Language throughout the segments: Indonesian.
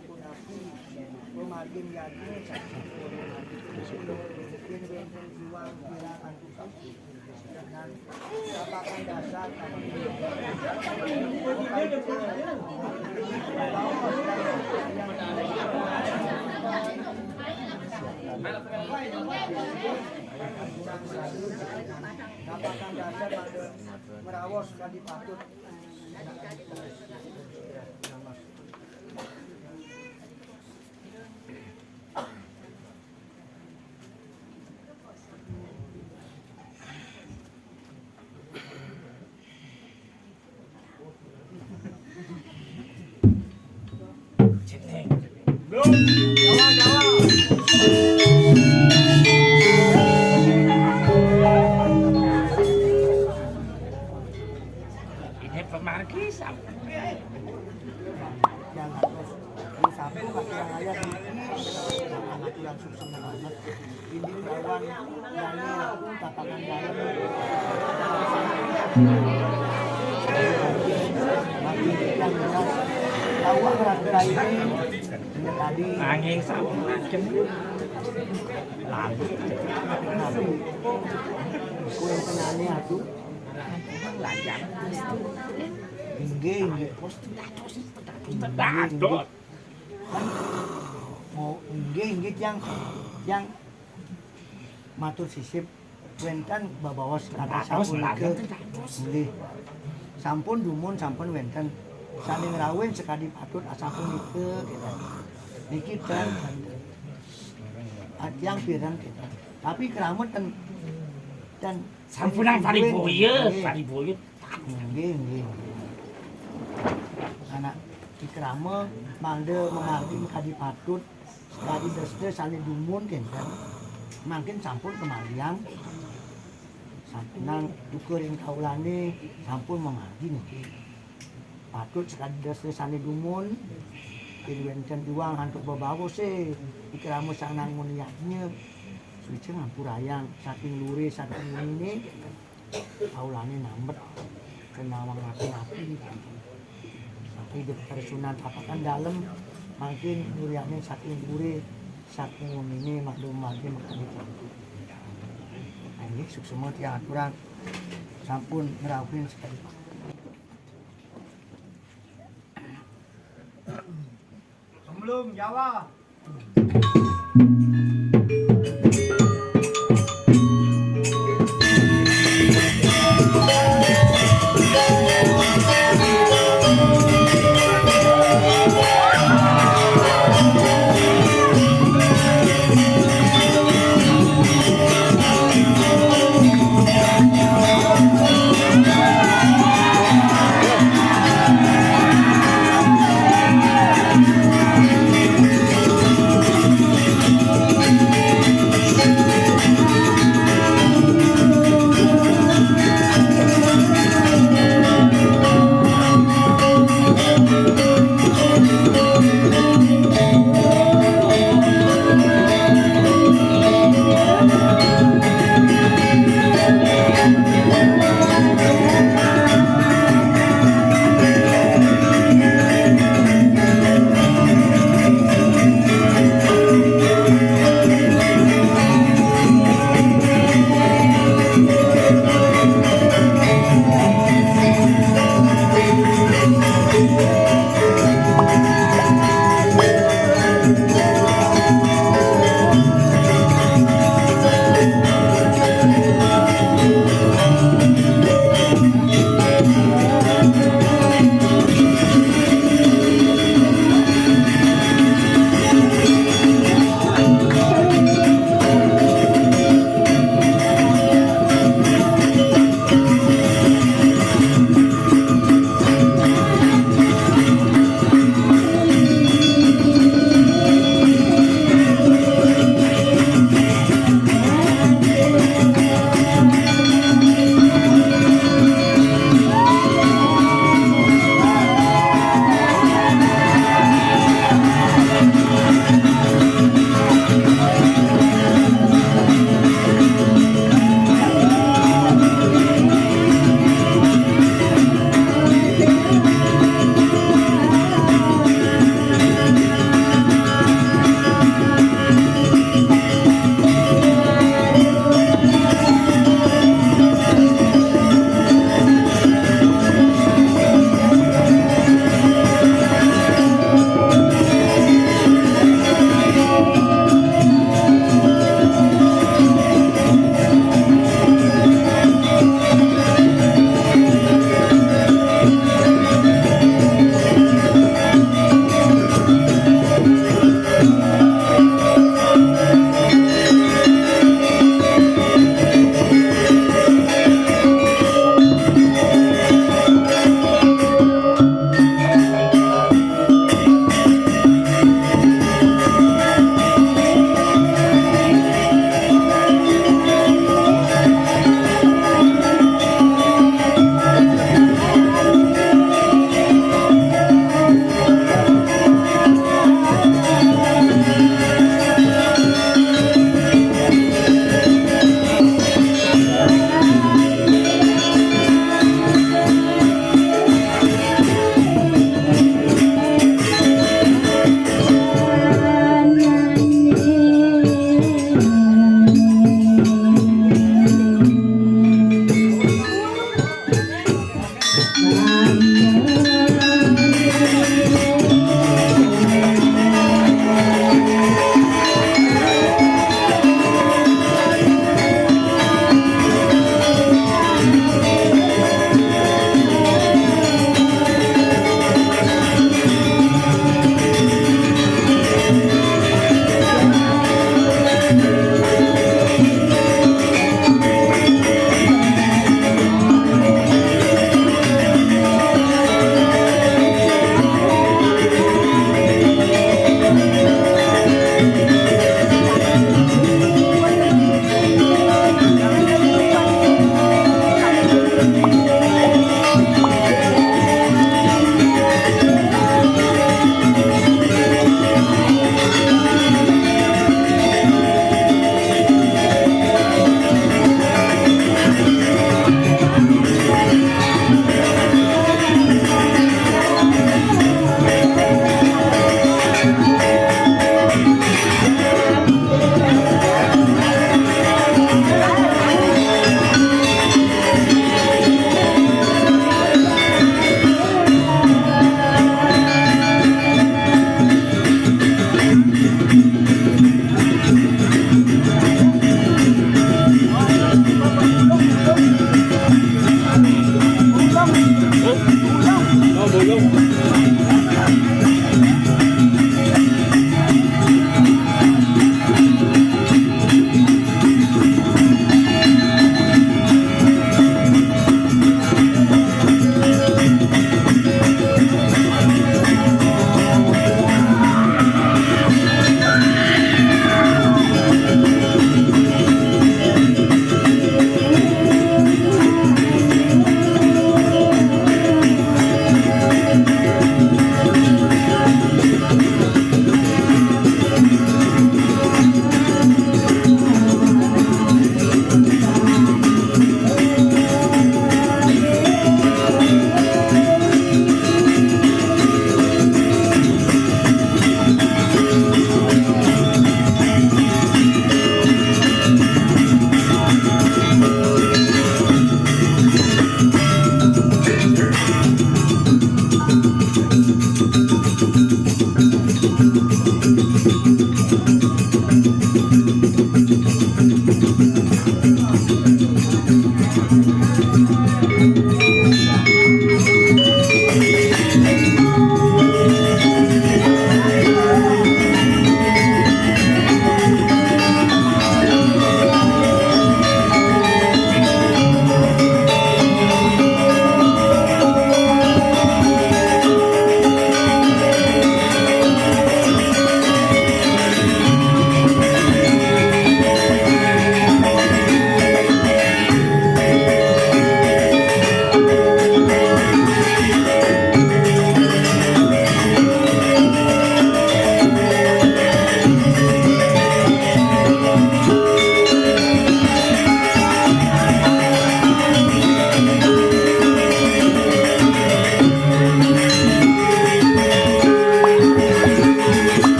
sampun api rumakin yakin sampun bikin benten iwang kira antuk dengan apakan dasar apakan dasar merawos kali patut angin sama macam lalu kue penani aku lanjang inggih pos dadot mau inggih yang matur sisip wenten babawas kata sampun nggih sampun dumun sampun wenten saling rawin sekali patut asapun itu kita niki yang pirang kita tapi keramat dan sampunan pariboye nggih anak di kerama mangde mengarti kadi patut sekali desde saling dumun kan makin sampun kemariang sampunan dukur yang kaulane sampun mengarti nih patut sekali desde saling dumun kiriwenten uang untuk babawo sih ikiramu sanang muniaknya suci ngampurayang saking luri saking ini kaulane nambet kenawang api tapi dokter sunat apakan dalam makin luriaknya saking luri saking ini maklum makin ini suksema tiang aturan sampun ngerawin sekali sebelum Jawa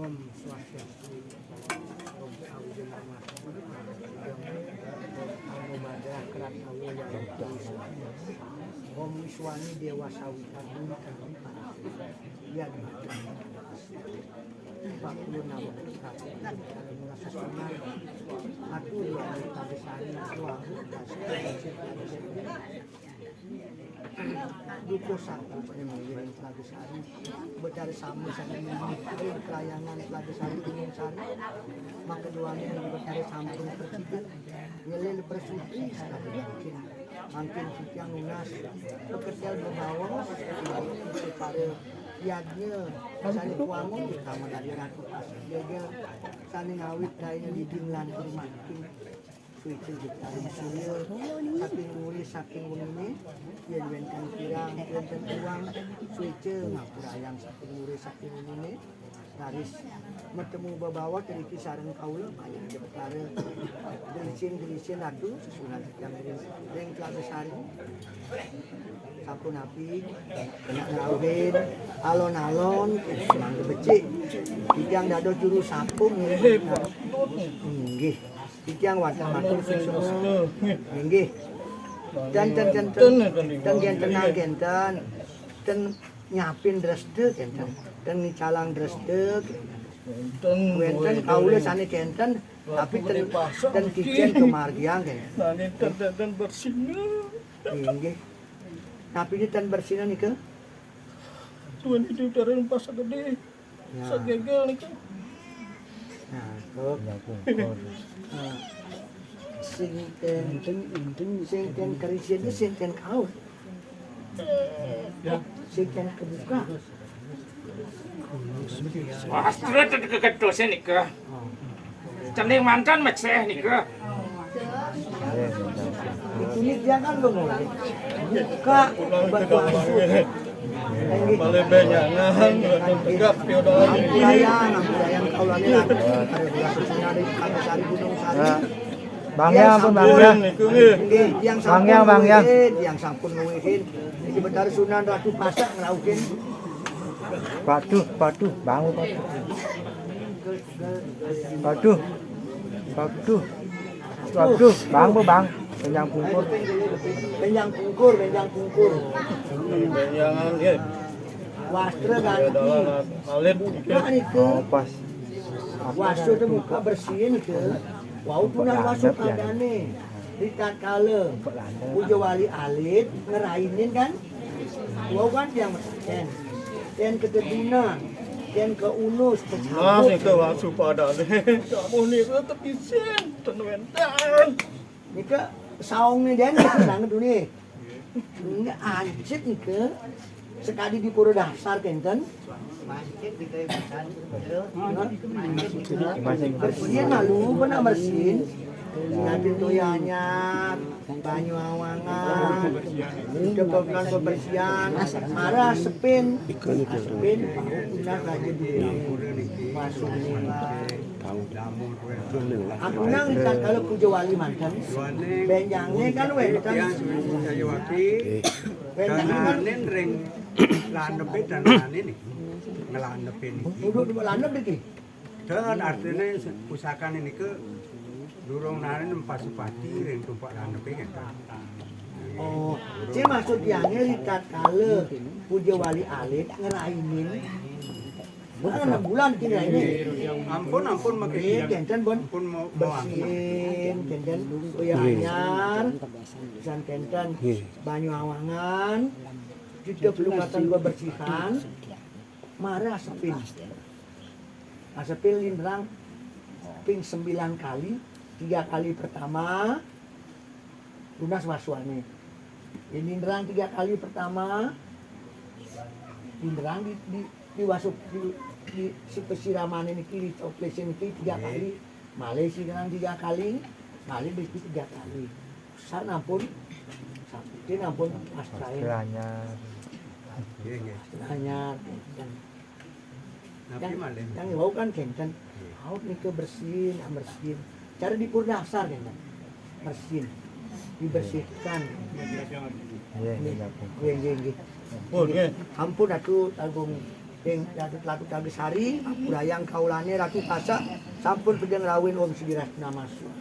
Om Swastiastu. Om Swastiastu. Anu madrah kerat Allah yang Om Wiswani Dewa Sawitan kami yang Pak Purnama kalau merasa senang aku yang tadi sari suami Duko satu penyemulian Telaga Sari berdari sama sama mengikuti kelayangan Telaga Sari Gunung Sari maka keduanya yang berdari samping percikan nilai persuci makin yang lunas pekerjaan berbawas kepada yadnya sani kuangun utama dari ratu jaga sani ngawit lainnya di dimlan bermakin suitu dari surya saking muri saking ini yang wenten pirang wenten uang suitu ngapurayang saking muri saking ini garis bertemu babawa dari kisaran kaula banyak je perkara gelisin atuh susunan yang ring Telaga Sari sampun api kena ngawin alon-alon mangga becik tiang dado juru sapung nggih tiang watan matur susuh nggih dan genten nyapin dresdek genten dan nicalang dresdek wenten kaula sane genten tapi ten kijen kemargiang genten dan bersihnya nggih tapi ini ten bersihna nih ke tuan itu dari pasar gede segegel nih kan nah kok sing ten kerisian sing ten kaul sing ten kebuka Wah, terus kegedosen nih ke. Cening mantan meceh nih ke. Itu nih dia kan belum buka batu asut. Balik benyangan, tegap piodol Ampurayang kaulane lah. Ada belas nyari kami sari gunung sari. Bang yang pun bang ya. Yang Bang yang. Yang sampun nuwihin. Iki benar Sunan Ratu Pasak nglaukeun. Patuh, bangun patuh. Patuh, bang. Penyang pungkur. Benjang pungkur. benyangan ya. Wastra ganti. Alit Nah itu. Oh, pas. Wastra teh muka bersihin ke. Wau tunan wasuk adane. Rikat kale. Puja wali alit ngerainin kan. Wau kan yang mesen. Dan ke Keduna. Dan ke Unus Nah, pecabut. itu waktu pada nih. Kamu nih ke tepisin, tenwentan. Nika saungnya dia nih nang dunia. Ini anjit nih ke sekali di pura dasar kenten. Bersihin malu pernah bersihin. Nanti toyanya banyu awangan, kebetulan kebersihan, marah sepin, punya raja dulu, masuk aku nang kan kalau puja wali mantan, benjangnya kan wetan, benjangnya kan ring landepin dan ini ngelandepin duduk di landep diki. dan artinya usahakan ini ke durung narin pasupati ring tumpak landepin kan. Oh, jadi maksud yangnya rikat kale puja wali alit ngerainin. Bukan 6 bulan kini ini. Ampun Iya, kenten bon ampun mau bersihin, kenten kue anyar, pisan kenten banyu awangan, juga pelukatan gua bersihan, marah sepin. Sepin lindrang ping 9 kali, 3 kali pertama lunas wasuane. Ini lindrang 3 kali pertama, lindrang di wasuk di pesiraman ini kiri oplesin ini 3 kali, Malaysia kan 3 kali, Malaysia di 3 kali. Sana pun, ini pun Australia. Hanya Nabi malih. yang bau kan kenten, haut nih bersihin. Cara di purnasar kenten, bersihin, dibersihkan. Geng. Oh, nih. Ampun atuh tanggung yang Ratu Tagesari, Ampurayang kaulane Ratu Pasak, sampun pedang rawin Om Sidirasna masuk.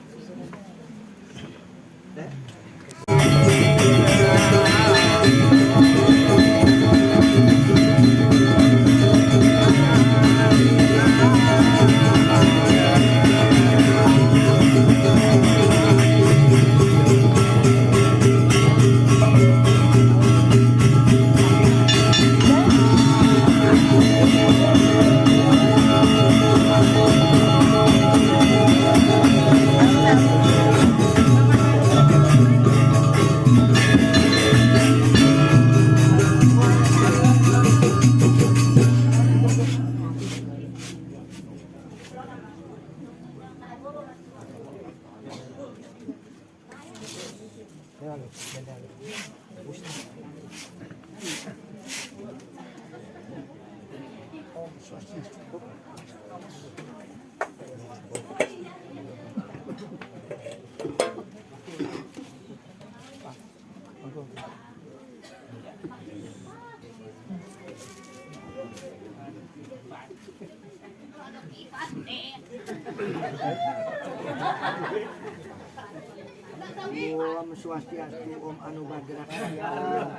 Om Swastiastu, Om Anubagrahaya,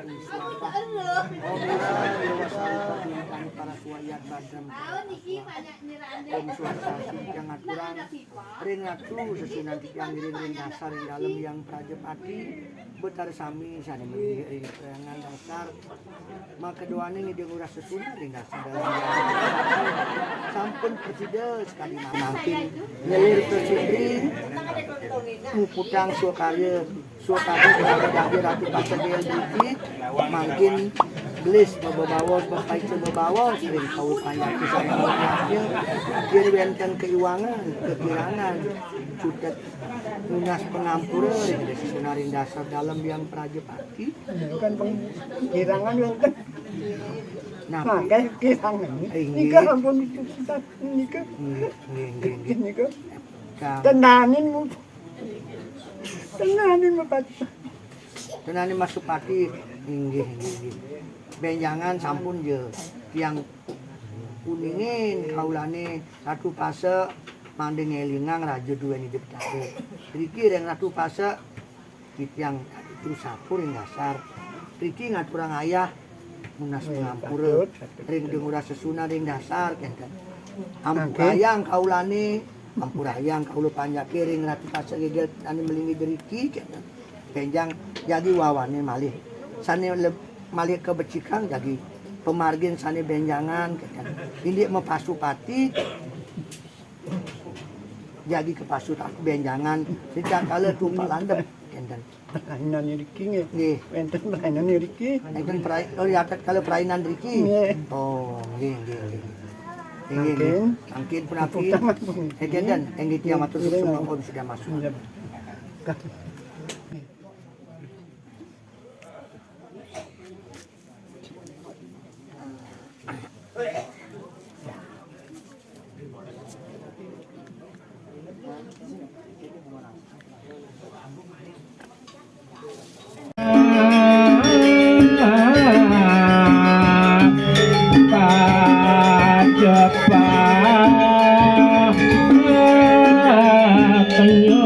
Om Swasta, Om Dewasa, Bintang para suayat badam, Om Swastiastu, yang aturan, ring ratu, sesunan yang ring dasar yang dalam yang prajepati, betar sami, sana ring perangan dasar, maka doanya ngideng uras sesunan ring dasar dalam sampun presiden sekali mampin, nyelir presiden, muputang suakaya kepada Ratu Pasak DLBT, makin gelis babawos bapak babawos sering kau payaki sama niatnya kiri benten keuangan kekirangan sudah lunas pengampura dari sesunaring dasar dalam yang Prajapati Kan pengkirangan yang kan. nah Pakai kirangan. Nika ampun kita nika. Nika. Tenanin mu. Tenanin mu Pak. Tenane masuk pati inggih. Benjangan sampun je tiang kuningin kaulane satu fase mandeng elingang raja dua ni deptare. Riki yang satu fase tiang itu sapur yang dasar. Riki ngaturang ayah munas pengampura. Ring dengura sesuna ring dasar kan. Ampurayang kaulane ampurayang kaulu panjake ring ratu fase gegel ane melingi deriki kan. Benjang jadi wawane malih. Sane malih kebecikan jadi pemargin sane benjangan kan. Ini mepasupati jadi kepasut aku benjangan sejak kala tumpak landep kan. Perainan Riki nggih. Nggih. Enten perainan Riki. Enten ya kalau perainan Riki. Oh, nggih. Angkin penapi. Hegedan engge tiang matur semua pun sudah masuk. Penyu